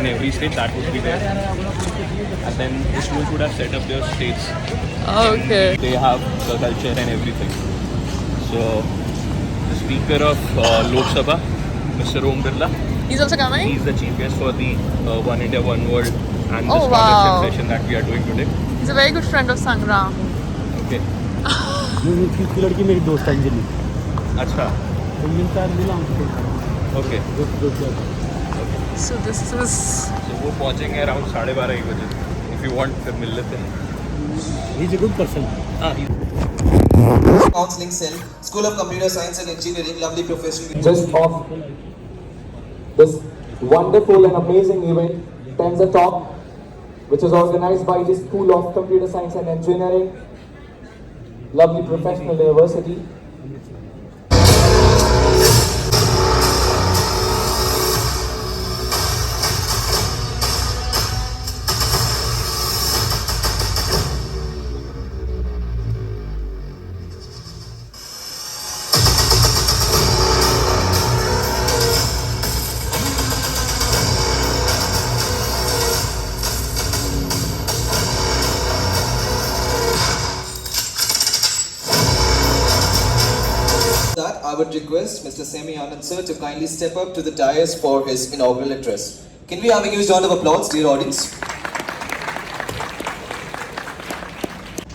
in every state, that would be there. And then the schools would have set up their states. Okay. They have the culture and everything. So, the Speaker of Lok Sabha, Mr. Om Birla, He's also coming? he's the chief guest for the One India, One World and the Oh, scholarship wow. session that we are doing today. He's a very good friend of Sangram. Okay. की लड़की मेरी दोस्त है अंजलि अच्छा. तो मिलता मिला हमको Okay. So this was... So वो पहुँचेंगे around 12:30 बजे. If you want, फिर मिल लेते हैं. He is a good person Counseling Cell, School of Computer Science and Engineering, lovely professional. Just of this wonderful and amazing event, Tenza Talk, which is organized by the School of Computer Science and Engineering, lovely professional university. That I would request Mr. Semi Anand sir to kindly step up to the dais for his inaugural address. Can we have a huge round of applause, dear audience?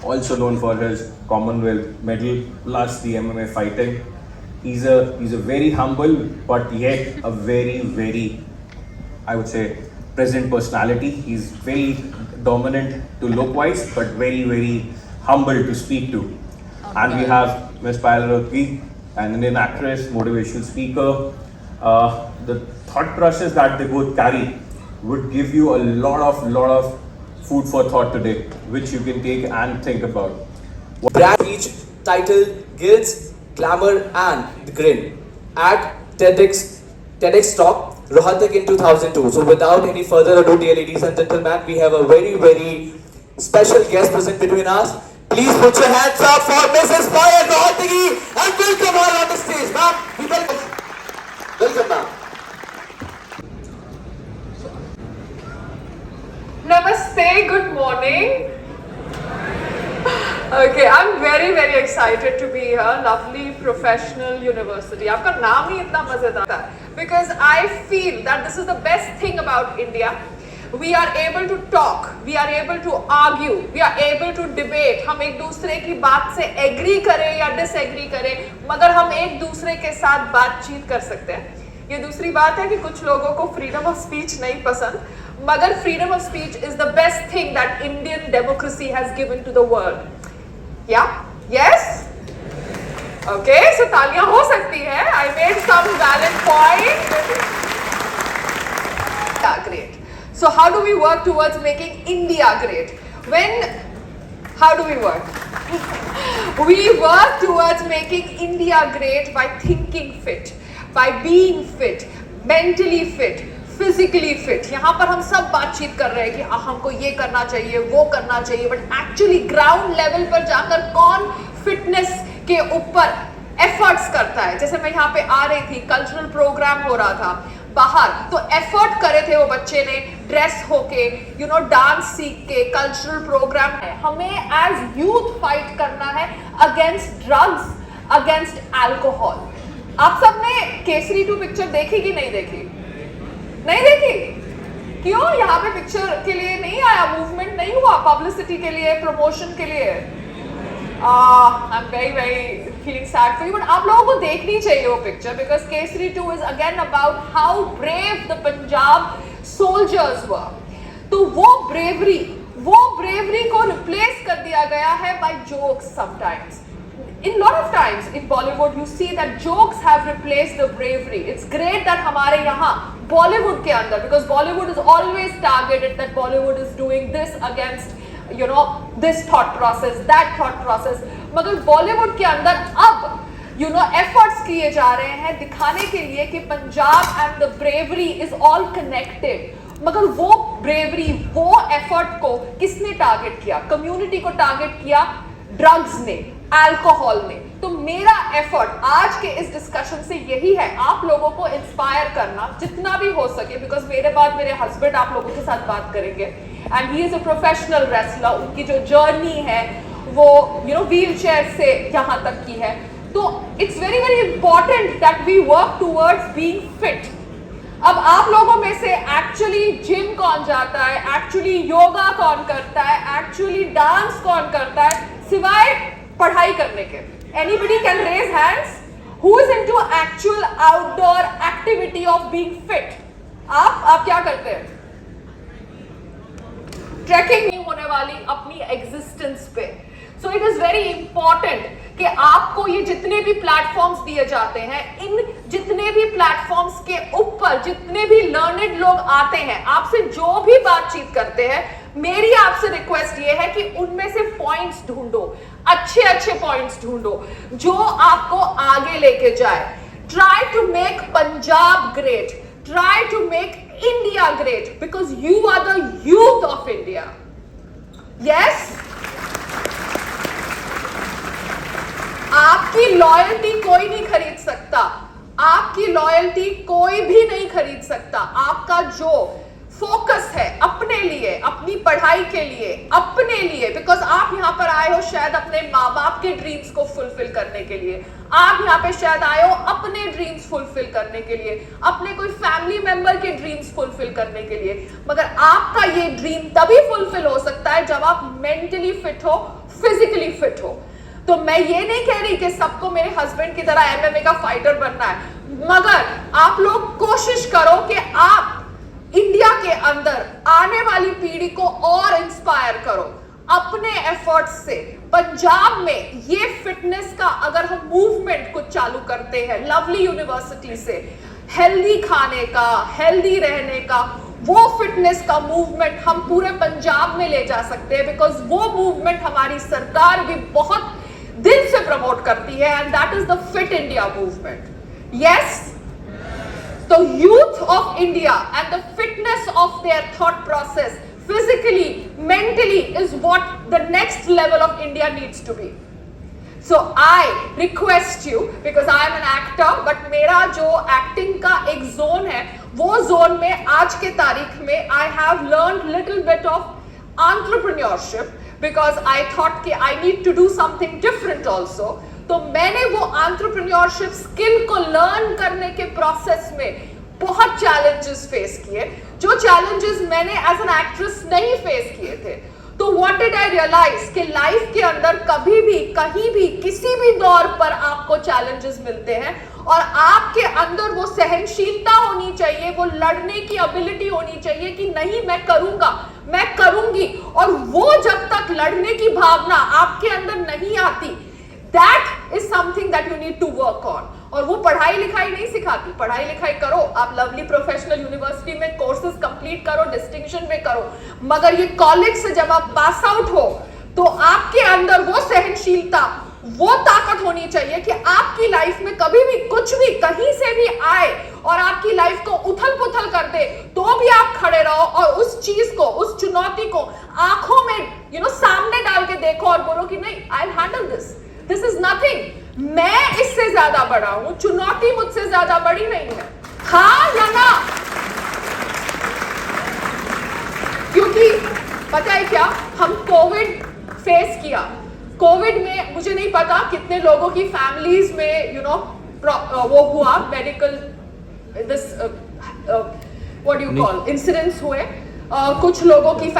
Also known for his Commonwealth medal plus the MMA fighting. He's a very humble but yet a very I would say present personality. He's very dominant to look wise but very humble to speak to. And we have Ms. Payal Rohgi, an Indian actress, motivational speaker. The thought process that they both carry would give you a lot of food for thought today, which you can take and think about. Brand each titled Guilds, Glamour and the Grin at TEDx Talk, Rohatak in 2002. So without any further ado, dear ladies and gentlemen, we have a very special guest present between us. Please put your hands up for Mrs. Payal Rohatgi and welcome her on the stage. Ma'am, we welcome ma'am. Namaste, good morning. Okay, I'm very excited to be here. Lovely professional university. आपका नाम ही इतना मजेदार है. Because I feel that this is the best thing about India. We are able to talk, we are able to argue, we are able to debate. हम एक दूसरे की बात से एग्री करें या डिसएग्री करें, मगर हम एक दूसरे के साथ बातचीत कर सकते हैं. ये दूसरी बात है कि कुछ लोगों को फ्रीडम ऑफ स्पीच नहीं पसंद, मगर freedom of speech is the best thing that Indian democracy has given to the world. Yeah yes okay, so तालियां हो सकती है. I made some valid point. Great. So how do we work towards making India great? How do we work? We work towards making India great by thinking fit, by being fit, mentally fit, physically fit. यहाँ पर हम सब बातचीत कर रहे हैं कि हमको ये करना चाहिए, वो करना चाहिए, but actually ground level पर जाकर कौन fitness के ऊपर efforts करता है. जैसे मैं यहाँ पे आ रही थी, कल्चरल प्रोग्राम हो रहा था बाहर, तो एफर्ट करे थे वो बच्चे ने, ड्रेस होके, डांस सीख के, कल्चरल प्रोग्राम है. हमें एज यूथ फाइट करना है अगेंस्ट ड्रग्स, अगेंस्ट अल्कोहल. आप सबने केसरी 2 पिक्चर देखी कि नहीं देखी? नहीं देखी? क्यों? यहाँ पे पिक्चर के लिए नहीं आया, मूवमेंट नहीं हुआ, पब्लिसिटी के लिए, प्रमोशन के लिए. I'm very feeling sad for you, but आप लोगों को देखनी चाहिए वो picture, because Kesari 2 is again about how brave the Punjab soldiers were. तो वो bravery को replace कर दिया गया है by jokes sometimes. In lot of times in Bollywood you see that jokes have replaced the bravery. It's great that हमारे यहाँ Bollywood के अंदर, because Bollywood is always targeted that Bollywood is doing this against this thought process, that thought process. मगर बॉलीवुड के अंदर अब efforts किए जा रहे हैं दिखाने के लिए कि Punjab and the bravery is all connected. मगर वो ब्रेवरी, वो एफर्ट को किसने टारगेट किया? कम्युनिटी को टारगेट किया ड्रग्स ने, अल्कोहल में। तो मेरा एफर्ट आज के इस डिस्कशन से यही है, आप लोगों को इंस्पायर करना जितना भी हो सके, बिकॉज मेरे बाद मेरे हस्बैंड आप लोगों के साथ बात करेंगे and he is a professional wrestler. उनकी जो जर्नी है वो व्हील चेयर से यहाँ तक की है। तो it's very very important that we work towards being fit. अब आप लोगों में से एक्चुअली जिम कौन जाता है, एक्चुअली योगा कौन करता है, एक्चुअली डांस कौन करता है सिवाय पढ़ाई करने के? Anybody can raise hands who is into actual outdoor activity of being fit? आप क्या करते हैं? ट्रैकिंग नहीं होने वाली अपनी एग्जिस्टेंस पे। So it is very important कि आपको ये जितने भी प्लेटफॉर्म्स दिए जाते हैं, इन जितने भी प्लेटफॉर्म्स के ऊपर जितने भी लर्नेड लोग आते हैं, आपसे जो भी बातचीत करते हैं, मेरी आपसे रिक्वेस्ट ये है कि उनमें से पॉइंट्स ढूंढो, अच्छे अच्छे पॉइंट्स ढूंढो जो आपको आगे लेके जाए। Try to make Punjab great, try to make India great, because you are the youth of India. Yes, आपकी लॉयल्टी कोई नहीं खरीद सकता, आपकी लॉयल्टी कोई भी नहीं खरीद सकता। आपका जो फोकस है अपने लिए, अपनी पढ़ाई के लिए, अपने लिए, बिकॉज आप यहां पर आए हो शायद अपने माँ बाप के ड्रीम्स को फुलफिल करने के लिए, आप यहाँ पे शायद आए हो अपने ड्रीम्स फुलफिल करने के लिए, अपने कोई फैमिली मेंबर के ड्रीम्स फुलफिल करने के लिए। मगर आपका ये ड्रीम तभी फुलफिल हो सकता है जब आप मेंटली फिट हो, फिजिकली फिट हो। तो मैं ये नहीं कह रही कि सबको मेरे हस्बैंड की तरह एमएमए का फाइटर बनना है, मगर आप लोग कोशिश करो कि आप इंडिया के अंदर आने वाली पीढ़ी को और इंस्पायर करो अपने एफर्ट्स से। पंजाब में ये फिटनेस का अगर हम मूवमेंट कुछ चालू करते हैं लवली यूनिवर्सिटी से, हेल्दी खाने का, हेल्दी रहने का, वो फिटनेस का मूवमेंट हम पूरे पंजाब में ले जा सकते हैं, बिकॉज वो मूवमेंट हमारी सरकार भी बहुत दिल से प्रमोट करती है, and that is the fit India movement. Yes, the youth of India and the fitness of their thought process physically, mentally is what the next level of India needs to be. So I request you, because I am an actor, but मेरा जो acting का एक zone है, वो zone में आज के तारीख में I have learned little bit of entrepreneurship, because I thought कि I need to do something different also. तो मैंने वो एंटरप्रेन्योरशिप स्किल को लर्न करने के प्रोसेस में बहुत चैलेंजेस फेस किए, जो चैलेंजेस मैंने एज एन एक्ट्रेस नहीं फेस किए थे। तो व्हाट डिड आई रियलाइज कि लाइफ के अंदर कभी भी, कहीं भी, किसी भी दौर पर आपको चैलेंजेस मिलते हैं, और आपके अंदर वो सहनशीलता होनी चाहिए, वो लड़ने की एबिलिटी होनी चाहिए कि नहीं मैं करूंगा, मैं करूंगी। और वो जब तक लड़ने की भावना आपके अंदर नहीं आती, That is something that you need to work on. और वो पढ़ाई लिखाई नहीं सिखाती। पढ़ाई लिखाई करो, आप लवली प्रोफेशनल यूनिवर्सिटी में कोर्सेज कंप्लीट करो, डिस्टिंक्शन में करो, मगर ये कॉलेज से जब आप पास आउट हो तो आपके अंदर वो सहनशीलता, वो ताकत होनी चाहिए कि आपकी लाइफ में कभी भी कुछ भी कहीं से भी आए और आपकी लाइफ को उथल पुथल कर दे, तो भी आप खड़े रहो और उस चीज को, उस चुनौती को आंखों में सामने डाल के देखो और बोलो कि नहीं, I will handle this, this is nothing, मैं इससे ज्यादा बड़ा हूं, चुनौती मुझसे ज्यादा बड़ी नहीं है। हाँ या ना? क्योंकि पता है क्या, हम कोविड फेस किया। कोविड में मुझे नहीं पता कितने लोगों की फैमिलीज में वो हुआ, medical this what you call incidents हुए। कुछ लोगों की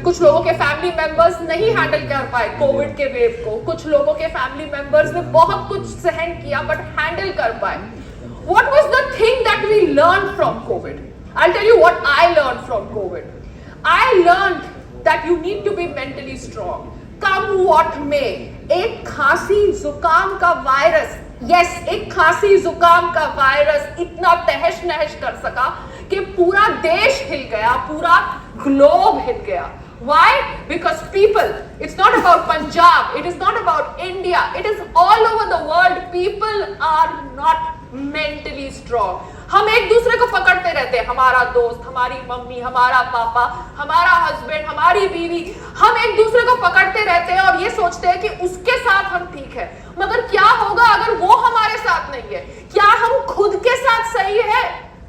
कुछ लोगों के फैमिली मेंबर्स नहीं हैंडल कर पाए कोविड के वेव को, कुछ लोगों के फैमिली मेंबर्स ने बहुत कुछ सहन किया बट हैंडल कर पाए। What was the thing that we learned from COVID? I'll tell you what I learned from COVID. I learned that you need to be mentally strong. Come what may. एक खांसी जुकाम का virus, yes, एक खांसी जुकाम का virus इतना Thahash नहश कर सका कि पूरा देश हिल गया, पूरा ग्लोब हिल गया। Why? Because people, it's not about Punjab, it is not about India, it is all over the world. People are not mentally strong. हम एक दूसरे को पकड़ते रहते हैं, हमारा दोस्त, हमारी मम्मी, हमारा पापा, हमारा हस्बैंड, हमारी बीवी, हम एक दूसरे को पकड़ते रहते हैं और ये सोचते हैं कि उसके साथ हम ठीक है। मगर क्या होगा अगर वो हमारे साथ नहीं है? क्या हम खुद के साथ सही है?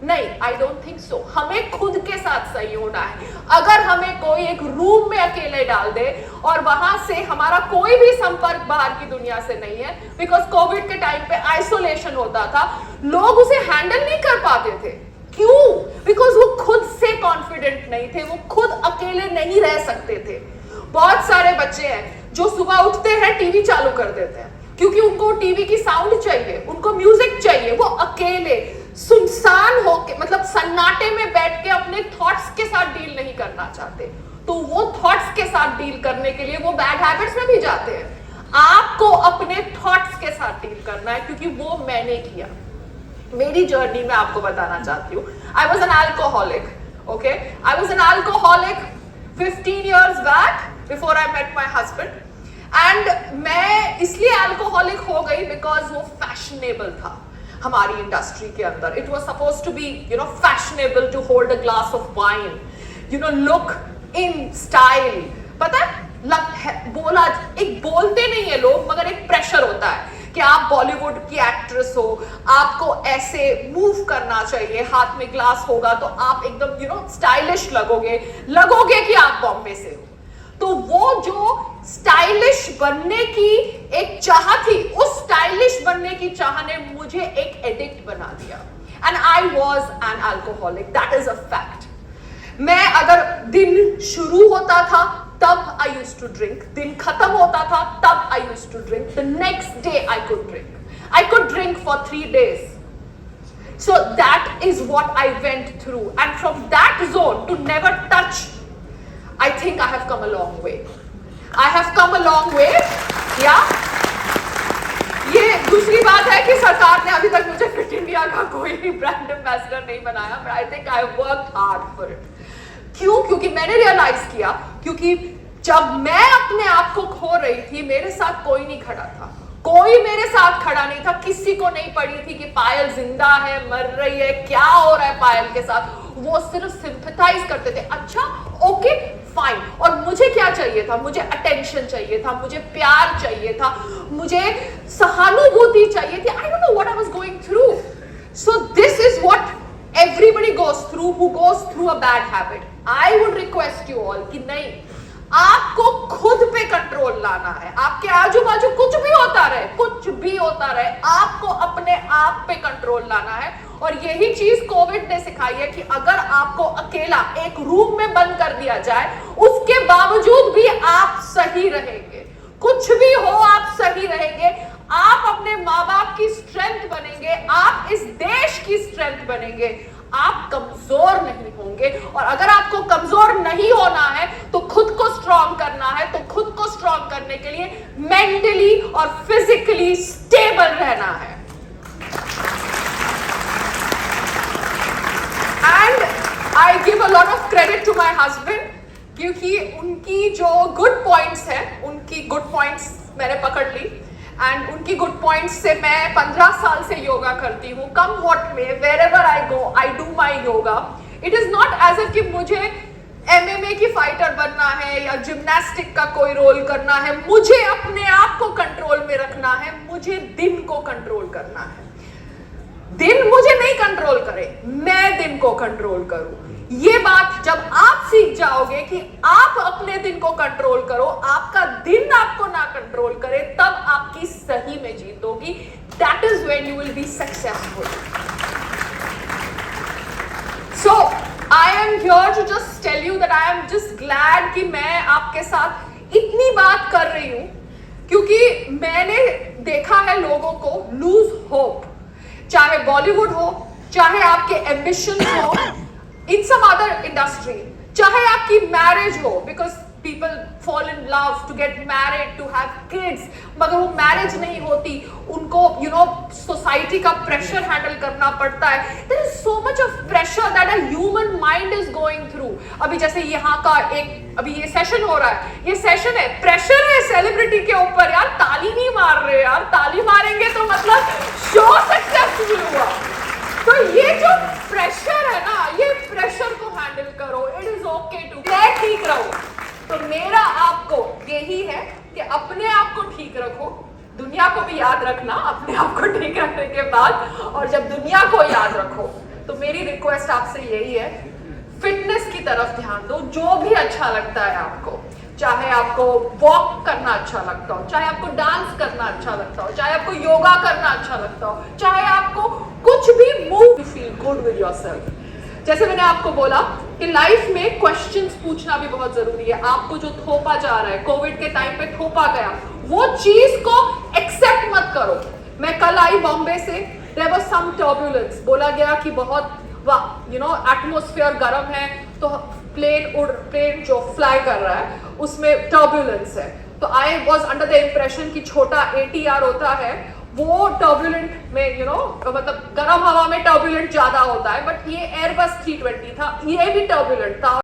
नहीं, आई डोंट थिंक सो। हमें खुद के साथ सही होना है। अगर हमें कोई एक रूम में अकेले डाल दे और वहां से हमारा कोई भी संपर्क बाहर की दुनिया से नहीं है, बिकॉज कोविड के टाइम पे आइसोलेशन होता था, लोग उसे हैंडल नहीं कर पाते थे। क्यों? बिकॉज वो खुद से कॉन्फिडेंट नहीं थे, वो खुद अकेले नहीं रह सकते थे। बहुत सारे बच्चे हैं जो सुबह उठते हैं, टीवी चालू कर देते हैं क्योंकि उनको टीवी की साउंड चाहिए, उनको म्यूजिक चाहिए। वो अकेले सुनसान होके, मतलब सन्नाटे में बैठ के अपने थॉट्स के साथ डील नहीं करना चाहते, तो वो थॉट्स के साथ डील करने के लिए वो बैड हैबिट्स में भी जाते हैं। आपको अपने थॉट्स के साथ डील करना है, क्योंकि वो मैंने किया। मेरी जर्नी में आपको बताना चाहती हूँ। I was an alcoholic, okay, I was an alcoholic 15 years back before I met my husband, and मैं इसलिए अल्कोहलिक हो गई बिकॉज वो फैशनेबल था हमारी इंडस्ट्री के अंदर। It was suppose to be fashionable to hold a glass of wine, look in style. पता है, बोला, एक बोलते नहीं है लोग, मगर एक प्रेशर होता है कि आप बॉलीवुड की एक्ट्रेस हो, आपको ऐसे मूव करना चाहिए, हाथ में ग्लास होगा तो आप एकदम स्टाइलिश लगोगे कि आप बॉम्बे से हो। तो वो जो स्टाइलिश बनने की एक चाह थी, उस स्टाइलिश बनने की चाह ने मुझे एक एडिक्ट बना दिया, and I was an alcoholic, that is a fact. मैं अगर दिन शुरू होता था तब आई यूज्ड टू ड्रिंक, दिन खत्म होता था तब I used to drink, the next day I could drink for 3 days. So that is what I went through, and from that zone to never touch, I think I have come a long way. I have come a long way. Yeah. ये दूसरी बात है कि सरकार ने अभी तक मुझे फिट इंडिया का कोई ब्रांड एम्बेसडर नहीं बनाया, but I think I worked hard for it. क्यों? क्योंकि मैंने रियलाइज किया, क्योंकि जब मैं अपने आप को खो रही थी, मेरे साथ कोई नहीं खड़ा था, कोई मेरे साथ खड़ा नहीं था, किसी को नहीं पड़ी थी कि पायल जिंदा है, मर रही है, क्या हो रहा है पायल के साथ। वो सिर्फ सिंपैथाइज करते थे, अच्छा ओके फाइन। और मुझे क्या चाहिए था? मुझे अटेंशन चाहिए था, मुझे प्यार चाहिए था, मुझे सहानुभूति चाहिए थी। I don't know what I was going through. So this is what everybody goes through who goes through a bad habit. I would request you all कि नहीं, आपको खुद पे कंट्रोल लाना है। आपके आजू बाजू कुछ भी होता रहे, आपको अपने आप पे कंट्रोल लाना है। और यही चीज कोविड ने सिखाई है कि अगर आपको अकेला एक रूम में बंद कर दिया जाए, उसके बावजूद भी आप सही रहेंगे। कुछ भी हो, आप सही रहेंगे। आप अपने माँ बाप की स्ट्रेंथ बनेंगे, आप इस देश की स्ट्रेंथ बनेंगे, आप कमजोर नहीं होंगे। और अगर आपको कमजोर नहीं होना है तो खुद को स्ट्रॉन्ग करना है, तो खुद को स्ट्रॉन्ग करने के लिए मेंटली और फिजिकली स्टेबल रहना है। And I give a lot of credit to my husband, क्योंकि उनकी जो गुड पॉइंट्स हैं, उनकी गुड पॉइंट्स मैंने पकड़ ली, एंड उनकी गुड पॉइंट्स से मैं 15 साल से योगा करती हूँ। Come what may, wherever I go, I do my yoga. It is not as if कि मुझे MMA की फाइटर बनना है या जिम्नास्टिक का कोई रोल करना है। मुझे अपने आप को कंट्रोल में रखना है, मुझे दिन को कंट्रोल करना है। दिन मुझे नहीं कंट्रोल करे, मैं दिन को कंट्रोल करूं। ये बात जब आप सीख जाओगे कि आप अपने दिन को कंट्रोल करो, आपका दिन आपको ना कंट्रोल करे, तब आपकी सही में जीत होगी। That is when you will be successful. So I am here to just tell you that I am just glad कि मैं आपके साथ इतनी बात कर रही हूं, क्योंकि मैंने देखा है लोगों को लूज होप, चाहे बॉलीवुड हो, चाहे आपके एम्बिशन हो in some other industry, चाहे आपकी मैरिज हो, because people fall in love to get married, to have kids, मगर वो मैरिज नहीं होती, उनको सोसाइटी का प्रेशर हैंडल करना पड़ता है। There is so much of pressure that a human mind is going through. अभी जैसे यहाँ का अभी ये सेशन हो रहा है, ये सेशन है, प्रेशर है सेलिब्रिटी के ऊपर। यार ताली नहीं मार रहे, यार ताली मारेंगे तो मतलब शो सक्सेसफुल हुआ। तो ये जो प्रेशर है ना, ये प्रेशर को हैंडल करो. इट इज ओके टू मैं ठीक रहूं. तो मेरा आपको यही है कि अपने आप को ठीक रखो, दुनिया को भी याद रखना अपने आप को ठीक रखने के बाद. और जब दुनिया को याद रखो तो मेरी रिक्वेस्ट आपसे यही है, फिटनेस की तरफ ध्यान दो. जो भी अच्छा लगता है आपको, चाहे आपको वॉक करना अच्छा लगता हो, चाहे आपको डांस करना अच्छा लगता हो, चाहे आपको योगा करना अच्छा लगता हो, चाहे आपको कुछ भी move to feel good with yourself. जैसे मैंने आपको बोला कि लाइफ में क्वेश्चंस पूछना भी बहुत जरूरी है. आपको जो थोपा जा रहा है, कोविड के टाइम पे थोपा गया, वो चीज को एक्सेप्ट मत करो. मैं कल आई बॉम्बे से, देयर वाज सम टर्बुलेंस. बोला गया कि बहुत एटमॉस्फेयर गर्म है, तो प्लेन जो फ्लाई कर रहा है उसमें टर्बुलेंस है. तो I was under the impression कि छोटा ATR होता है वो टर्बुलेंट में मतलब गर्म हवा में टर्बुलेंट ज्यादा होता है, बट ये एयरबस 320 था, ये भी टर्बुलेंट था.